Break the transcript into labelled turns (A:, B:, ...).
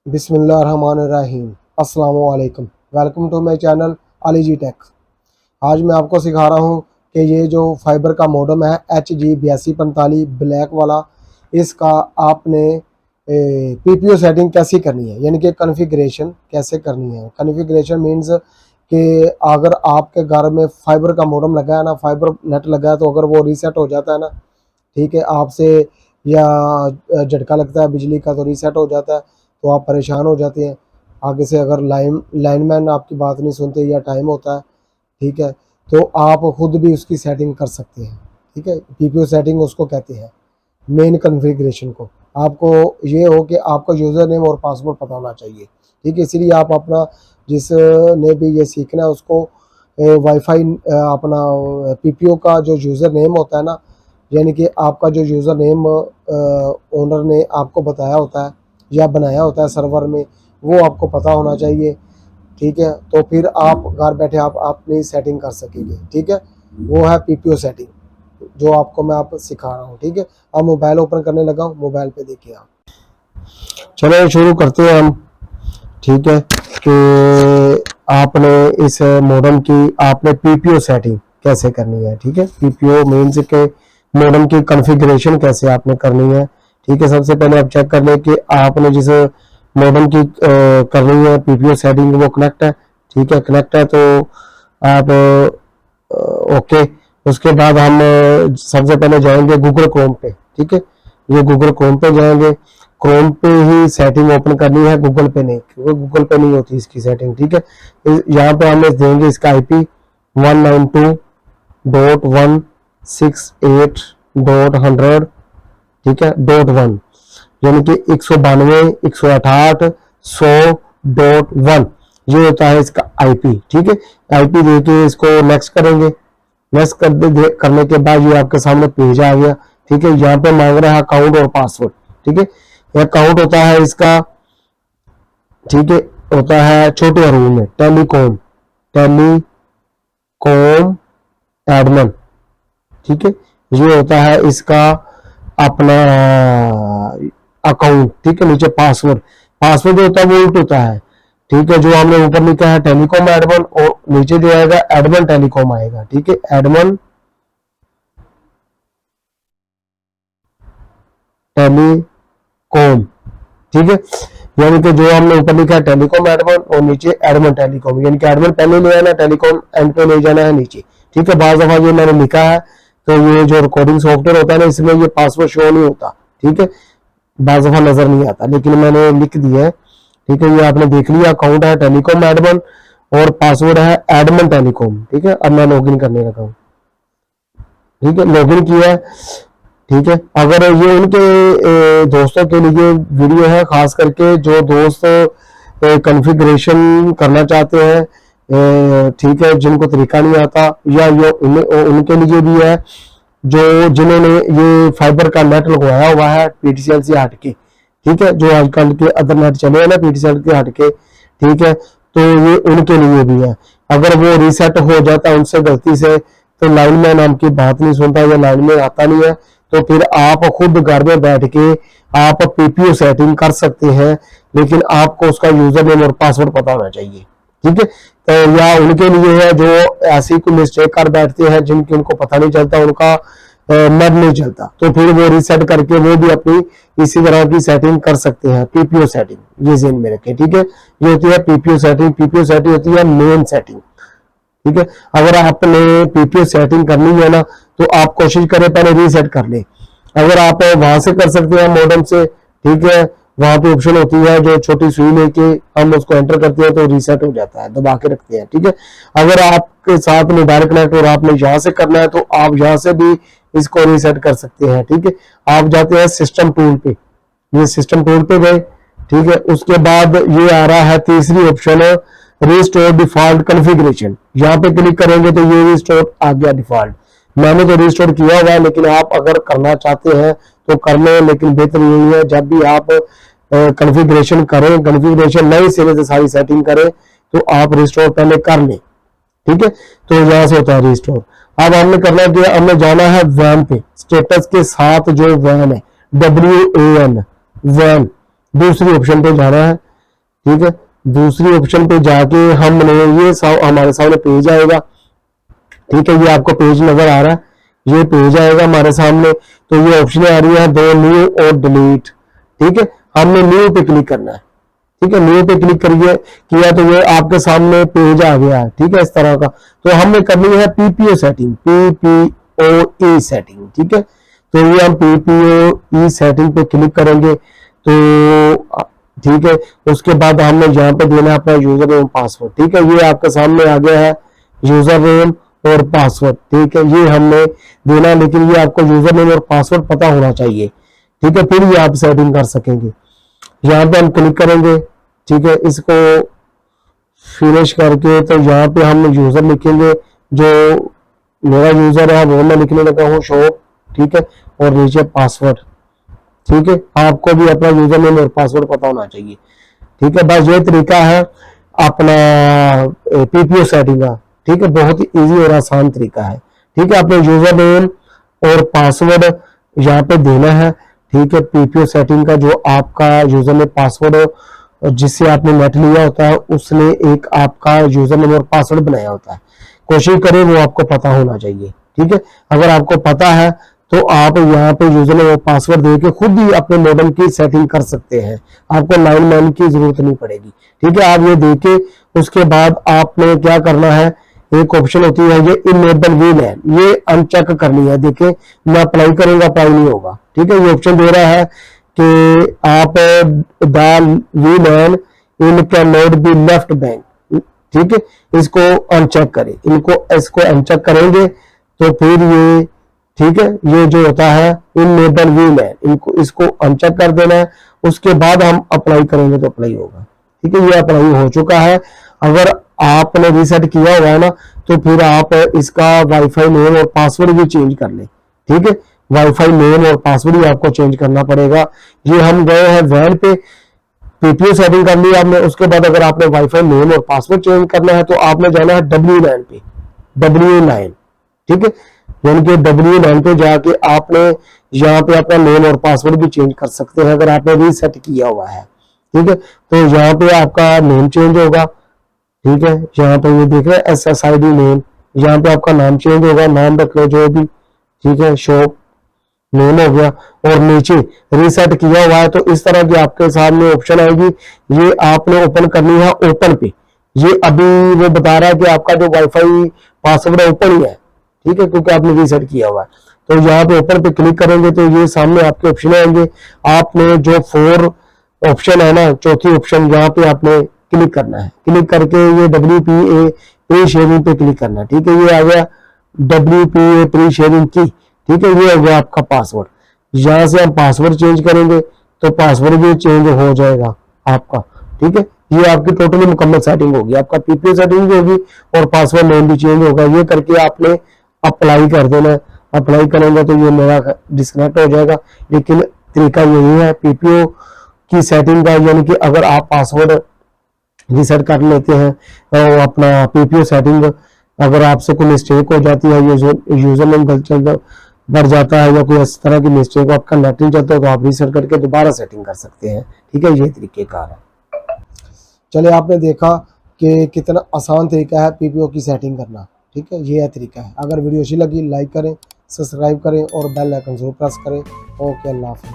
A: बिस्मिल्लाहिर्रहमानिर्रहीम। अस्सलाम वालेकुम। Welcome to my channel Ali ji tech. आज मैं आपको सिखा रहा हूँ कि ये जो फाइबर का मॉडेम है HG8245 ब्लैक वाला, इसका आपने PPO सेटिंग कैसी करनी है, यानी कि कॉन्फ़िगरेशन कैसे करनी है। कॉन्फ़िगरेशन मीन्स कि अगर आपके घर में फाइबर का मॉडेम लगा है ना, फाइबर नेट लगा है, तो अगर वो रीसेट हो जाता है ना, ठीक है, आपसे या झटका लगता है बिजली का तो रीसेट हो जाता है, तो आप परेशान हो जाते हैं। आगे से अगर लाइनमैन आपकी बात नहीं सुनते या टाइम होता है, ठीक है, तो आप खुद भी उसकी सेटिंग कर सकते हैं। ठीक है, PPO सेटिंग उसको कहते हैं, मेन कॉन्फ़िगरेशन को। आपको ये हो कि आपका यूज़र नेम और पासवर्ड पता होना चाहिए। ठीक है, इसीलिए आप अपना जिसने भी ये सीखना है उसको वाईफाई अपना PPO का जो यूज़र नेम होता है ना, यानी कि आपका जो यूज़र नेम ओनर ने आपको बताया होता है या बनाया होता है सर्वर में, वो आपको पता होना चाहिए। ठीक है, तो फिर आप घर बैठे आप अपनी सेटिंग कर सकेंगे। ठीक है, वो है PPO सेटिंग जो आपको मैं आप सिखा रहा हूँ। ठीक है, अब मोबाइल ओपन करने लगा हूँ, मोबाइल पे देखिए आप। चलो शुरू करते हैं हम। ठीक है, कि आपने इस मॉडेम की आपने PPO सेटिंग कैसे करनी है। ठीक है, PPO मीन्स के मॉडेम की कॉन्फ़िगरेशन कैसे आपने करनी है। ठीक है, सबसे पहले आप चेक कर लें कि आपने जिस मॉडेम की करनी है PPO सेटिंग वो कनेक्ट है। ठीक है, कनेक्ट है तो आप ओके। उसके बाद हम सबसे पहले जाएंगे गूगल क्रोम पे। ठीक है, ये गूगल क्रोम पे जाएंगे। क्रोम पे ही सेटिंग ओपन करनी है, गूगल पे नहीं, क्योंकि गूगल पे नहीं होती इसकी सेटिंग। ठीक है, यहाँ पे हम देंगे इसका IP 192.168.100। ठीक है, .1 यानी कि 192 168 100.1 ये होता है इसका IP। ठीक है, IP देके इसको नेक्स्ट करेंगे। नेक्स्ट करने के बाद ये आपके सामने पेज आ गया। ठीक है, यहाँ पे मांग रहा है अकाउंट और पासवर्ड। ठीक है, अकाउंट होता है इसका, ठीक है, होता है छोटे रूम में टेलीकॉम एडमिन। ठीक है, ये होता है इसका अपना अकाउंट। ठीक है, नीचे पासवर्ड जो होता है वो उल्ट होता है। ठीक है, जो हमने ऊपर लिखा है टेलीकॉम एडमिन और नीचे जो आएगा एडमिन टेलीकॉम आएगा। ठीक है, एडमिन टेलीकॉम। ठीक है, यानी कि जो हमने ऊपर लिखा है टेलीकॉम एडमिन और नीचे एडमिन टेलीकॉम, यानी कि एडमिन पहले ले आना, टेलीकॉम एंड पे ले जाना है नीचे। ठीक है, बाज़ दफा ये मैंने लिखा है तो ये जो रिकॉर्डिंग सॉफ्टवेयर होता है ना, इसमें ये पासवर्ड शो नहीं होता। ठीक है, बाज़ दफा नजर नहीं आता, लेकिन मैंने लिख दिया है। ठीक है, ये आपने देख लिया, अकाउंट है टेलीकॉम एडमिन और पासवर्ड है एडमिन टेलीकॉम। ठीक है, अब मैं लॉगिन करने लगा हूँ। ठीक है, लॉगिन किया है। ठीक है, अगर ये उनके दोस्तों के लिए वीडियो है, खास करके जो दोस्त कॉन्फ़िगरेशन करना चाहते हैं, ठीक है, जिनको तरीका नहीं आता, या ये उनके लिए भी है जो जिन्होंने ये फाइबर का नेट लगवाया हुआ है PTCL से हटके। ठीक है, जो आजकल के अदर नेट चले हैं ना PTCL के हटके। ठीक है, तो ये उनके लिए भी है। अगर वो रीसेट हो जाता है उनसे गलती से, तो लाइनमैन आपकी बात नहीं सुनता या लाइन में आता नहीं है, तो फिर आप खुद घर में बैठ के आप PPO सेटिंग कर सकते हैं, लेकिन आपको उसका यूजर नेम और पासवर्ड पता होना चाहिए। ठीक है, तो या उनके लिए है जो ऐसी कोई मिस्टेक कर बैठते हैं जिनकी उनको पता नहीं चलता, उनका नेट नहीं चलता, तो फिर वो रीसेट करके वो भी अपनी इसी तरह की सेटिंग कर सकते हैं। PPO सेटिंग ये ज़हन में रखें। ठीक है, ये होती है PPO सेटिंग। PPO सेटिंग होती है मेन सेटिंग। ठीक है, अगर आपने PPO सेटिंग करनी है ना, तो आप कोशिश करें पहले रीसेट कर ले। अगर आप वहां से कर सकते हैं मॉडेम से, ठीक है, वहां पे ऑप्शन होती है जो छोटी सुई लेके हम उसको एंटर करते हैं तो रीसेट हो जाता है, दबा के रखते हैं। ठीक है, अगर आपके साथ मोबाइल कनेक्ट और आपने यहाँ से करना है तो आप यहाँ से भी इसको रीसेट कर सकते हैं। ठीक है, आप जाते हैं सिस्टम टूल पे, ये सिस्टम टूल पे गए। ठीक है, उसके बाद ये आ रहा है तीसरी ऑप्शन है रिस्टोर डिफॉल्ट कॉन्फ़िगरेशन। यहाँ पे क्लिक करेंगे तो ये रिस्टोर आ गया डिफॉल्ट। मैंने तो रिस्टोर किया हुआ है, लेकिन आप अगर करना चाहते हैं तो कर लें, लेकिन बेहतर यही है जब भी आप कॉन्फ़िगरेशन करें, कॉन्फ़िगरेशन नए सिरे से सारी सेटिंग करें, तो आप रिस्टोर पहले कर लें। ठीक है, तो यहाँ से होता है रिस्टोर। अब हमने करना क्या, हमने जाना है वैन पे, स्टेटस के साथ जो वैन है WAN वैन, दूसरी ऑप्शन पे जाना है। ठीक है। दूसरी ऑप्शन पे जाके हमने ये हमारे सामने पेज आएगा, ठीक है। ये आपको पेज नजर आ रहा है, ये पेज आएगा हमारे सामने। तो ये ऑप्शन आ रही है दो, न्यू और डिलीट, ठीक है। हमने न्यू पे क्लिक करना है, ठीक है। न्यू पे क्लिक करिए किया तो ये आपके सामने पेज आ गया है, ठीक है, इस तरह का। तो हमने करनी है पीपीओ सेटिंग, पीपीओ सेटिंग, ठीक है। तो ये हम पीपीओ सेटिंग पे क्लिक करेंगे तो ठीक है। उसके बाद हमने यहाँ पे देना है अपना यूजर नेम पासवर्ड, ठीक है। ये आपके सामने आ गया है यूजर नेम और पासवर्ड, ठीक है। ये हमने देना, लेकिन ये आपको यूजर नेम और पासवर्ड पता होना चाहिए, ठीक है, फिर ये आप सेटिंग कर सकेंगे। यहाँ पे हम क्लिक करेंगे, ठीक है। इसको फिनिश करके तो यहाँ पे हम यूजर लिखेंगे, जो मेरा यूजर है वो मैं लिखने लगा हूँ शो, ठीक है। और नीचे पासवर्ड, ठीक है। आपको भी अपना यूजर नेम और पासवर्ड पता होना चाहिए, ठीक है। बस ये तरीका है अपना पीपीओ सेटिंग का, ठीक है। बहुत ही इजी और आसान तरीका है, ठीक है। अपने यूजर नेम और पासवर्ड यहाँ पे देना है, ठीक है। पीपीओ सेटिंग का जो आपका यूजर नेम पासवर्ड जिससे आपने नेट लिया होता है उसने एक आपका यूजर नेम और पासवर्ड बनाया होता है, कोशिश करें वो आपको पता होना चाहिए, ठीक है। अगर आपको पता है तो आप यहाँ पे यूजर नेम और पासवर्ड देके खुद ही अपने मॉडम की सेटिंग कर सकते हैं, आपको लाइन मैन की जरूरत नहीं पड़ेगी, ठीक है। आप ये देके उसके बाद आपने क्या करना है, एक ऑप्शन होती है ये इनेबल वीलैन, ये अनचेक करनी है। देखिए मैं अप्लाई करूंगा, अप्लाई नहीं होगा, ठीक है। ये ऑप्शन दे रहा है कि आप the वीलैन in can not be left bank, ठीक है। इसको अनचेक करें, इसको अनचेक करेंगे तो फिर ये, ठीक है, ये जो होता है इनेबल वीलैन, इसको अनचेक कर देना है। उसके बाद हम अप्लाई करेंगे तो अप्लाई होगा, ठीक है। ये अप्लाई हो चुका है। अगर आपने रीसेट किया हुआ है ना तो फिर आप इसका वाईफाई नेम और पासवर्ड भी चेंज कर लें, ठीक है। वाईफाई नेम और पासवर्ड भी आपको चेंज करना पड़ेगा। ये हम गए हैं वैन पे, पीपीओ सेटिंग कर ली आपने। उसके बाद अगर आपने वाईफाई नेम और पासवर्ड चेंज करना है तो आपने जाना है W9 पे, W9, ठीक है। यानी कि W9 पे जाके आपने यहाँ पे अपना नेम और पासवर्ड भी चेंज कर सकते हैं अगर आपने रीसेट किया हुआ है, ठीक है। तो यहाँ पे आपका नेम चेंज होगा, ठीक है। यहाँ पे ये देख रहे हैं SSID नेम, यहाँ पे आपका नाम चेंज होगा, नाम रख लो जो भी, ठीक है। शो नेम हो गया और नीचे रीसेट किया हुआ है तो इस तरह की आपके सामने ऑप्शन आएगी। ये आपने ओपन करनी है ओपन पे। ये अभी वो बता रहा है कि आपका जो वाईफाई पासवर्ड ओपन ही है, ठीक है, क्योंकि आपने रीसेट किया हुआ है। तो यहाँ पे ओपन पे क्लिक करेंगे तो ये सामने आपके ऑप्शन आएंगे। आपने जो 4 ऑप्शन है ना, चौथी ऑप्शन यहाँ पे आपने क्लिक करना है। क्लिक करके ये WPA प्री शेयरिंग पे क्लिक करना है, ठीक है। ये आ गया WPA प्री शेयरिंग की, ठीक है। ये हो गया आपका पासवर्ड। यहाँ से हम पासवर्ड चेंज करेंगे तो पासवर्ड भी चेंज हो जाएगा आपका, ठीक है। ये आपकी टोटली मुकम्मल सेटिंग होगी, आपका पीपीओ सेटिंग भी होगी और पासवर्ड नेम भी चेंज होगा। ये करके आपने अप्लाई कर देना है। अप्लाई करेंगे तो ये मेरा डिस्कनेक्ट हो जाएगा, लेकिन तरीका यही है पीपीओ की सेटिंग का। यानी कि अगर आप पासवर्ड रीसेट कर लेते हैं और अपना पीपीओ सेटिंग, अगर आपसे कोई मिस्टेक हो जाती है, यूजर नेम गलत बढ़ जाता है या कोई इस तरह की मिस्टेक आपका नेट नहीं चलता तो आप रीसेट करके दोबारा सेटिंग कर सकते हैं, ठीक है। ये तरीकेकार है। चलिए आपने देखा कि कितना आसान तरीका है पीपीओ की सेटिंग करना, ठीक है। ये तरीका है। अगर वीडियो अच्छी लगी लाइक करें, सब्सक्राइब करें और बेल आइकन जरूर प्रेस करें। ओके, अल्लाह हाफ़िज़।